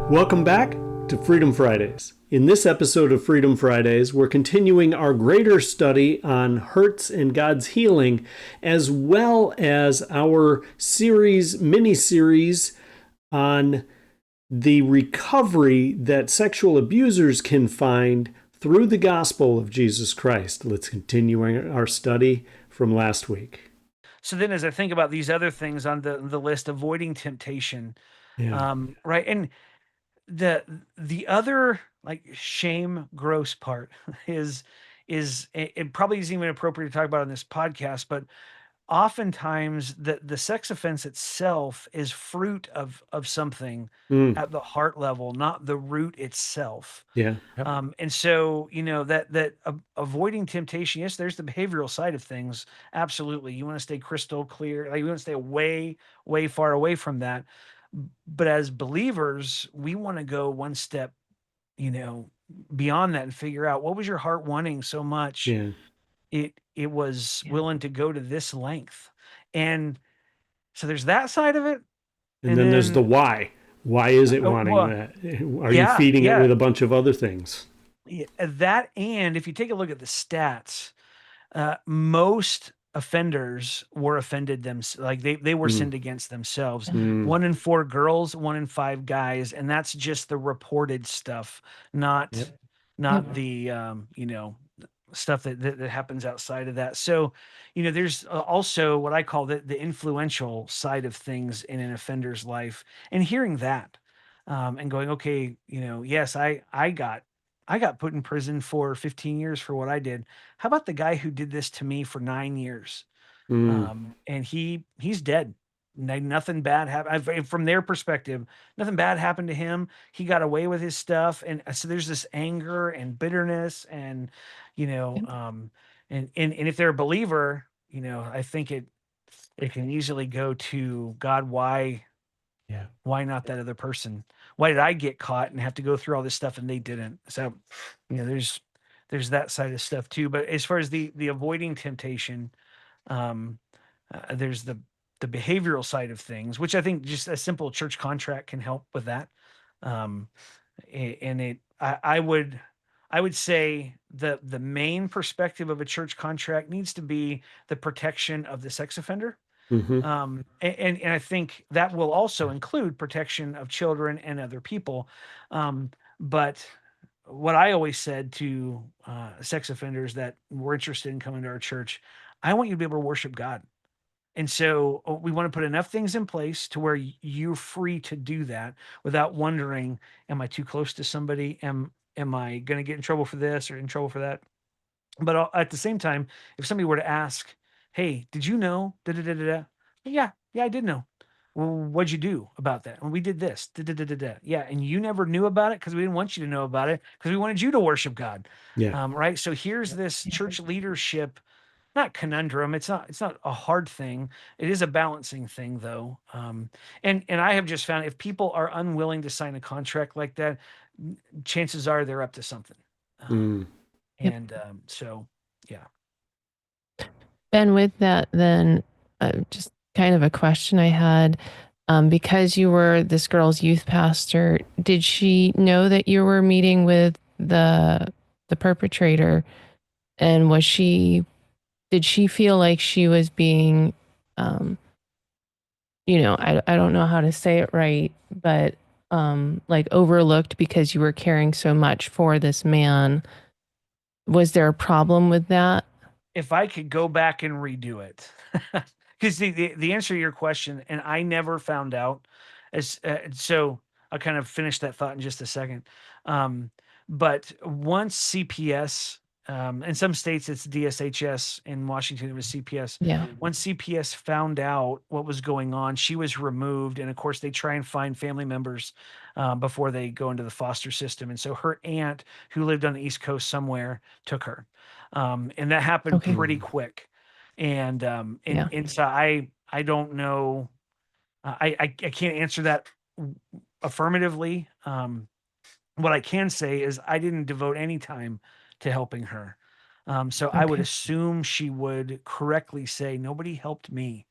Welcome back to Freedom Fridays. In this episode of Freedom Fridays, we're continuing our greater study on hurts and God's healing, as well as our mini-series on the recovery that sexual abusers can find through the gospel of Jesus Christ. Let's continue our study from last week. So then as I think about these other things on the list, avoiding temptation, Yeah. right? And the other like shame gross part is it probably isn't even appropriate to talk about on this podcast, but oftentimes the sex offense itself is fruit of something Mm. at the heart level, not the root itself. Yeah. Yep. And so, that avoiding temptation, yes, there's the behavioral side of things. Absolutely. You want to stay crystal clear. Like you want to stay way, way far away from that. But as believers, we want to go one step, you know, beyond that and figure out what was your heart wanting so much Yeah. it was willing to go to this length. And so there's that side of it. And And then there's the then, why. Why is it wanting well, that? Are you yeah, feeding it yeah, with a bunch of other things? yeah, that. And if you take a look at the stats, most offenders were offended them, like they were Mm. sinned against themselves. Mm. 1 in 4 girls, 1 in 5 guys, and that's just the reported stuff, not Yep. not the stuff that happens outside of that. So, there's also what I call the influential side of things in an offender's life, and hearing that, and going, okay, yes, I got put in prison for 15 years for what I did. How about the guy who did this to me for 9 years? Mm. And he's dead. Nothing bad happened from their perspective. Nothing bad happened to him. He got away with his stuff, and so there's this anger and bitterness, and you know, Yep. and if they're a believer, I think it can easily go to God. Yeah. Why not that other person? Why did I get caught and have to go through all this stuff and they didn't? So, there's that side of stuff too. But as far as the avoiding temptation, um, there's the behavioral side of things, which I think just a simple church contract can help with that. Um, and I would say the main perspective of a church contract needs to be the protection of the sex offender. Mm-hmm. And I think that will also include protection of children and other people. But what I always said to sex offenders that were interested in coming to our church, I want you to be able to worship God. And so we want to put enough things in place to where you're free to do that without wondering, am I too close to somebody? Am I going to get in trouble for this or in trouble for that? But at the same time, if somebody were to ask, "Hey, did you know?" Da, da, da, da, da. Yeah, yeah, I did know. Well, what'd you do about that? Well, we did this. Da, da, da, da, da. Yeah, and you never knew about it because we didn't want you to know about it because we wanted you to worship God, Yeah. right? So here's this church leadership, not conundrum. It's not a hard thing. It is a balancing thing, though. And I have just found if people are unwilling to sign a contract like that, chances are they're up to something. Um, Mm. Yep. and so, yeah. Ben, with that, then just kind of a question I had. Because you were this girl's youth pastor, did she know that you were meeting with the perpetrator? And did she feel like she was being, um, I don't know how to say it right, but like overlooked because you were caring so much for this man? Was there a problem with that? If I could go back and redo it, because the answer to your question, and I never found out, as so I'll kind of finish that thought in just a second. Um, but once CPS, in some states it's DSHS, in Washington it was CPS. Yeah. Once CPS found out what was going on, she was removed, and of course they try and find family members before they go into the foster system. And so her aunt, who lived on the East Coast somewhere, took her. And that happened Okay. pretty quick. And Yeah. so I don't know. I can't answer that affirmatively. What I can say is I didn't devote any time to helping her. So I would Okay. assume she would correctly say nobody helped me.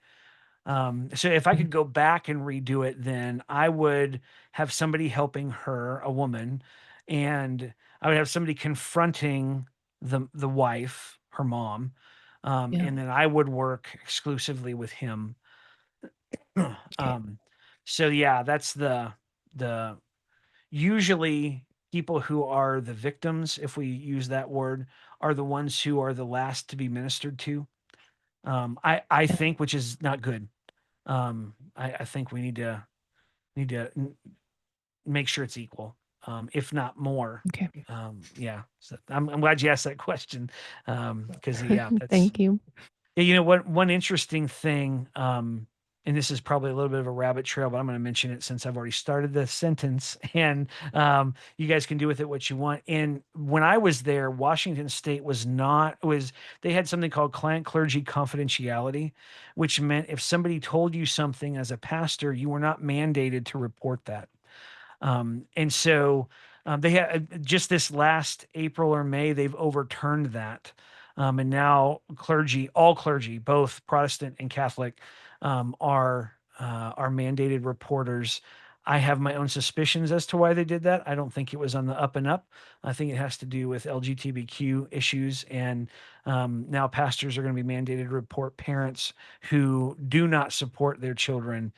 So if I could go back and redo it, then I would have somebody helping her, a woman, and I would have somebody confronting the wife, her mom, Yeah. and then I would work exclusively with him. Okay. So yeah, that's the usually people who are the victims, if we use that word, are the ones who are the last to be ministered to. I Yeah. think, which is not good. I think we need to make sure it's equal, if not more. Okay. Yeah, so I'm glad you asked that question, because yeah, that's Thank you. yeah, you know what? One interesting thing, and this is probably a little bit of a rabbit trail, but I'm going to mention it since I've already started the sentence, and you guys can do with it what you want. And when I was there, Washington State was not was they had something called client clergy confidentiality, which meant if somebody told you something as a pastor, you were not mandated to report that. And so they had just this last April or May, they've overturned that. And now all clergy, both Protestant and Catholic, are mandated reporters. I have my own suspicions as to why they did that. I don't think it was on the up and up. I think it has to do with LGBTQ issues. And now pastors are going to be mandated to report parents who do not support their children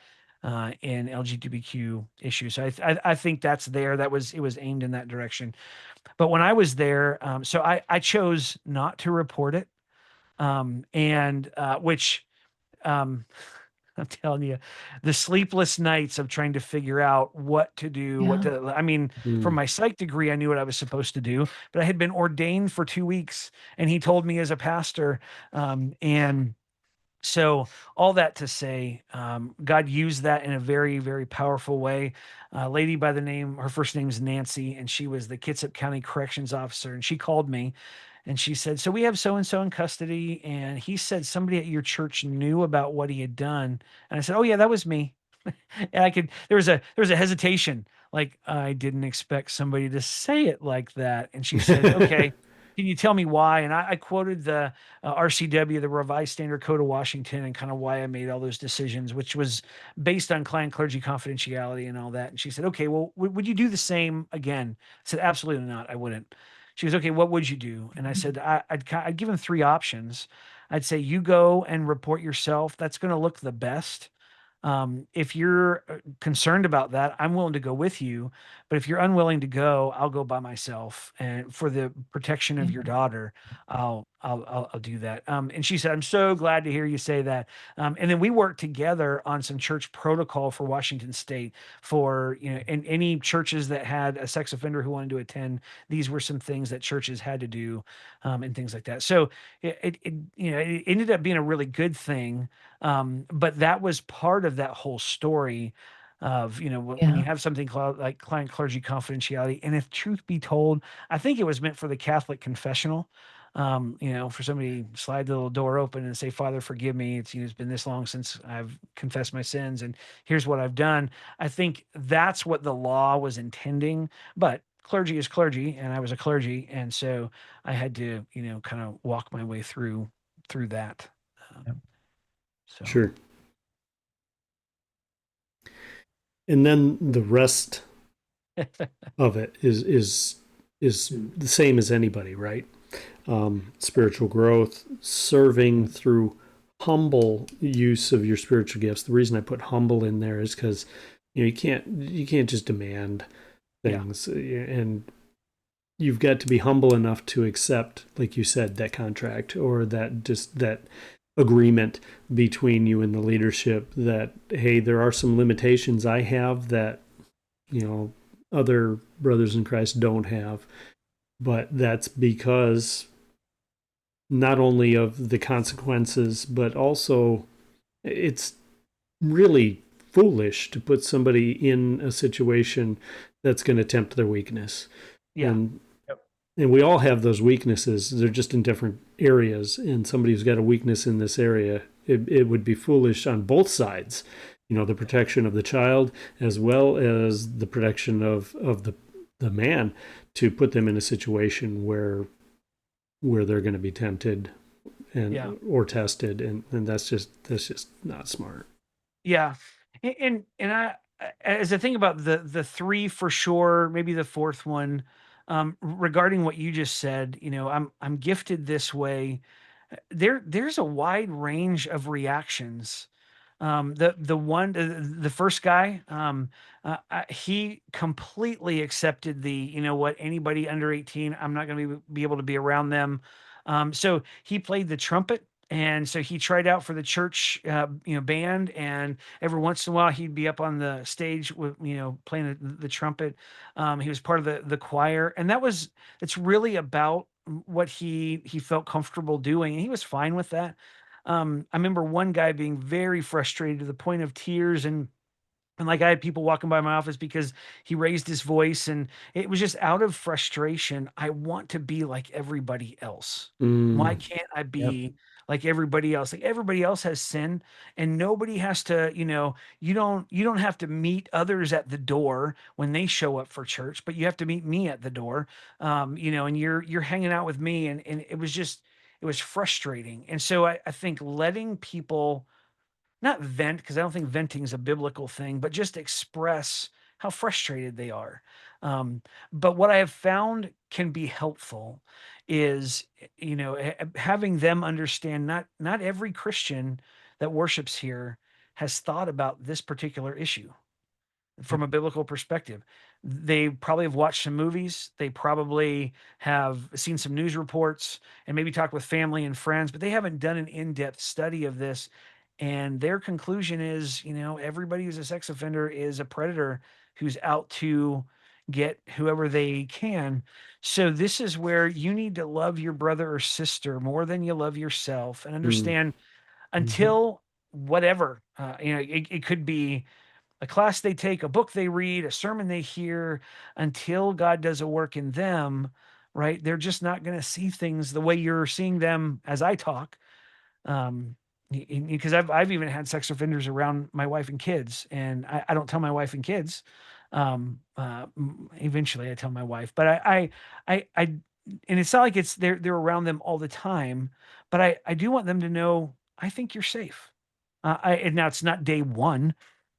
in LGBTQ issues. So I think that's there. It was aimed in that direction. But when I was there, so I chose not to report it, and which um, I'm telling you, the sleepless nights of trying to figure out what to do, Yeah. I mean, from Mm. my psych degree, I knew what I was supposed to do, but I had been ordained for 2 weeks, and he told me as a pastor, and so all that to say, God used that in a very, very powerful way. A lady by the name, her first name is Nancy, and she was the Kitsap County Corrections Officer. And she called me and she said, "So we have so and so in custody." And he said somebody at your church knew about what he had done. And I said, "Oh, yeah, that was me." And there was a hesitation. Like, I didn't expect somebody to say it like that. And she said, "Okay, can you tell me why?" And I quoted the RCW, the Revised Standard Code of Washington, and kind of why I made all those decisions, which was based on client clergy confidentiality and all that. And she said, "Okay, well, would you do the same again?" I said, "Absolutely not. I wouldn't." She goes, "Okay, what would you do?" And I said, I'd give him three options. I'd say, "You go and report yourself. That's going to look the best. If you're concerned about that, I'm willing to go with you. But if you're unwilling to go, I'll go by myself. And for the protection of Yeah. your daughter, I'll do that." And she said, "I'm so glad to hear you say that." And then we worked together on some church protocol for Washington State for, and any churches that had a sex offender who wanted to attend. These were some things that churches had to do, and things like that. So it ended up being a really good thing, but that was part of that whole story of, when you Yeah. have something called like client clergy confidentiality. And if truth be told, I think it was meant for the Catholic confessional. For somebody to slide the little door open and say, "Father, forgive me. It's been this long since I've confessed my sins, and here's what I've done." I think that's what the law was intending, but clergy is clergy, and I was a clergy, and so I had to, kind of walk my way through that. Um, so. Sure. And then the rest of it is the same as anybody, right? Spiritual growth, serving through humble use of your spiritual gifts. The reason I put humble in there is because you can't just demand Yeah. things, and you've got to be humble enough to accept, like you said, that contract or that agreement between you and the leadership that, hey, there are some limitations I have that other brothers in Christ don't have, but that's because not only of the consequences, but also it's really foolish to put somebody in a situation that's going to tempt their weakness. Yeah. And Yep. and we all have those weaknesses. They're just in different areas. And somebody who's got a weakness in this area, it would be foolish on both sides. The protection of the child as well as the protection of the man, to put them in a situation where they're going to be tempted and Yeah. or tested, and that's just not smart. Yeah. And I, as I think about the three for sure, maybe the fourth one, regarding what you just said, I'm gifted this way. There's a wide range of reactions. The first guy, he completely accepted the, what, anybody under 18, I'm not going to be able to be around them. So he played the trumpet. And so he tried out for the church, band, and every once in a while he'd be up on the stage with, playing the trumpet. He was part of the choir, and it's really about what he felt comfortable doing, and he was fine with that. I remember one guy being very frustrated to the point of tears, and like I had people walking by my office because he raised his voice, and it was just out of frustration. I want to be like everybody else. Why Mm, can't I Yep. be like everybody else? Like everybody else has sin, and nobody has to, you don't have to meet others at the door when they show up for church, but you have to meet me at the door. And you're hanging out with me, and it was frustrating. And so I think letting people not vent, because I don't think venting is a biblical thing, but just express how frustrated they are. Um, but what I have found can be helpful is, having them understand not every Christian that worships here has thought about this particular issue Yep. from a biblical perspective. They probably have watched some movies. They probably have seen some news reports and maybe talked with family and friends, but they haven't done an in-depth study of this. And their conclusion is, everybody who's a sex offender is a predator who's out to get whoever they can. So this is where you need to love your brother or sister more than you love yourself, and mm, understand Mhm. until whatever, it could be a class they take, a book they read, a sermon they hear, until God does a work in them, right? They're just not going to see things the way you're seeing them as I talk. Um, because I've even had sex offenders around my wife and kids, and I don't tell my wife and kids. Eventually I tell my wife, but I, and it's not like they're around them all the time, but I do want them to know, I think you're safe. And now it's not day one.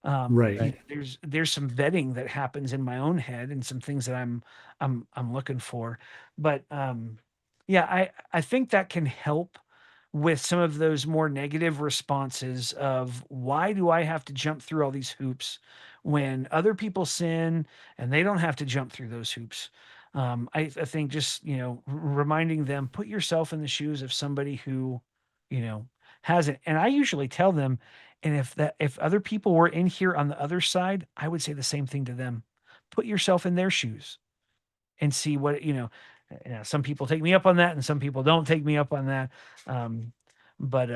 right. Right. There's some vetting that happens in my own head, and some things that I'm looking for. But yeah, I think that can help with some of those more negative responses of, why do I have to jump through all these hoops when other people sin and they don't have to jump through those hoops. I think just, reminding them, put yourself in the shoes of somebody who, you know, hasn't. And I usually tell them, and if other people were in here on the other side, I would say the same thing to them. Put yourself in their shoes and see what, some people take me up on that and some people don't take me up on that. Um, but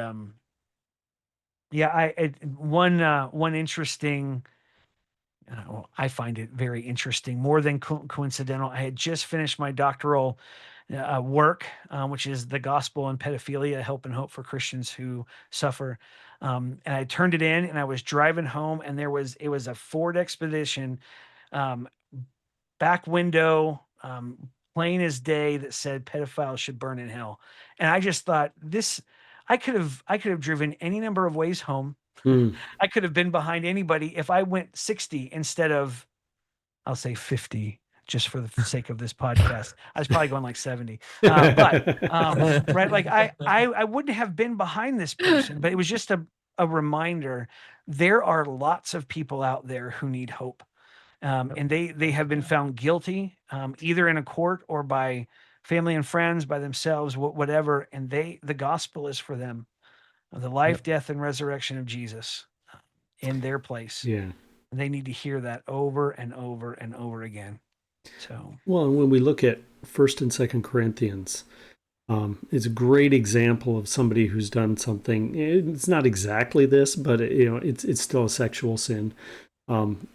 yeah, one interesting, well, I find it very interesting, more than coincidental. I had just finished my doctoral work, which is the gospel and pedophilia, help and hope for Christians who suffer. And I turned it in, and I was driving home, and it was a Ford Expedition, um, back window, plain as day, that said pedophiles should burn in hell. And I just thought, I could have driven any number of ways home. Mm. I could have been behind anybody if I went 60 instead of, I'll say 50, just for the sake of this podcast. I was probably going like 70. Right, like I wouldn't have been behind this person, but it was just a reminder. There are lots of people out there who need hope. Yep. And they have been found guilty, either in a court or by family and friends, by themselves, whatever. And the gospel is for them, the life, Yep. death, and resurrection of Jesus in their place. Yeah. They need to hear that over and over and over again. So, Well, and when we look at First and Second Corinthians, it's a great example of somebody who's done something. It's not exactly this, but it's still a sexual sin, um,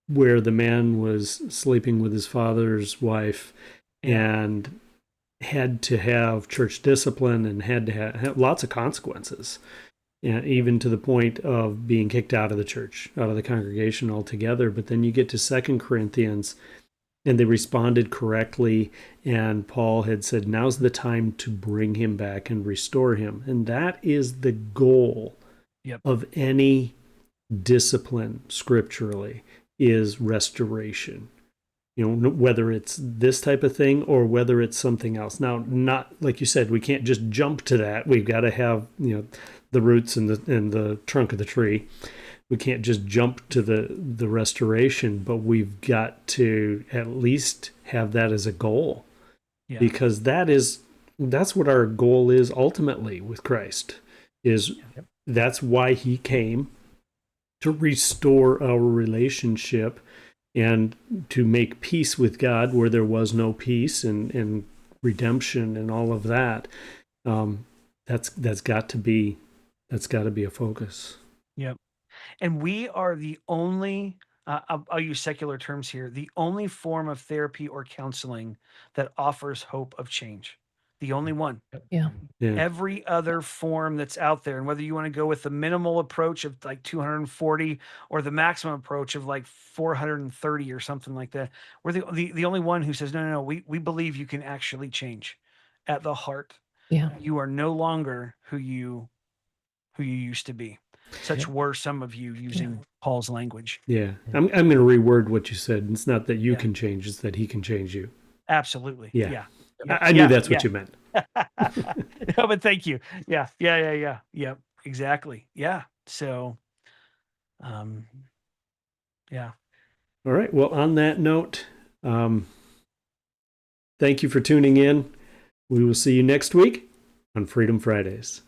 where the man was sleeping with his father's wife, yeah, and had to have church discipline, and had to have lots of consequences, and even to the point of being kicked out of the church, out of the congregation altogether. But then you get to Second Corinthians, and they responded correctly, and Paul had said, now's the time to bring him back and restore him. And that is the goal yep, of any discipline scripturally is restoration. Whether it's this type of thing or whether it's something else. Now, not like you said, we can't just jump to that. We've got to have, the roots and the trunk of the tree. We can't just jump to the restoration, but we've got to at least have that as a goal. Yeah. Because that's what our goal is ultimately with Christ. That's why he came, to restore our relationship and to make peace with God where there was no peace, and redemption and all of that. That's got to be a focus. Yep. And we are the only, I'll use secular terms here, the only form of therapy or counseling that offers hope of change. The only one. Yeah. Every other form that's out there, and whether you want to go with the minimal approach of like 240 or the maximum approach of like 430 or something like that, we're the only one who says, no, we believe you can actually change at the heart. Yeah. You are no longer who you used to be. Such were some of you, using Paul's language. Yeah. I'm going to reword what you said. It's not that you can change, it's that he can change you. Absolutely. Yeah. I knew that's what you meant. No, but thank you. Yeah. Yep. Exactly. Yeah. So, yeah. All right. Well, on that note, thank you for tuning in. We will see you next week on Freedom Fridays.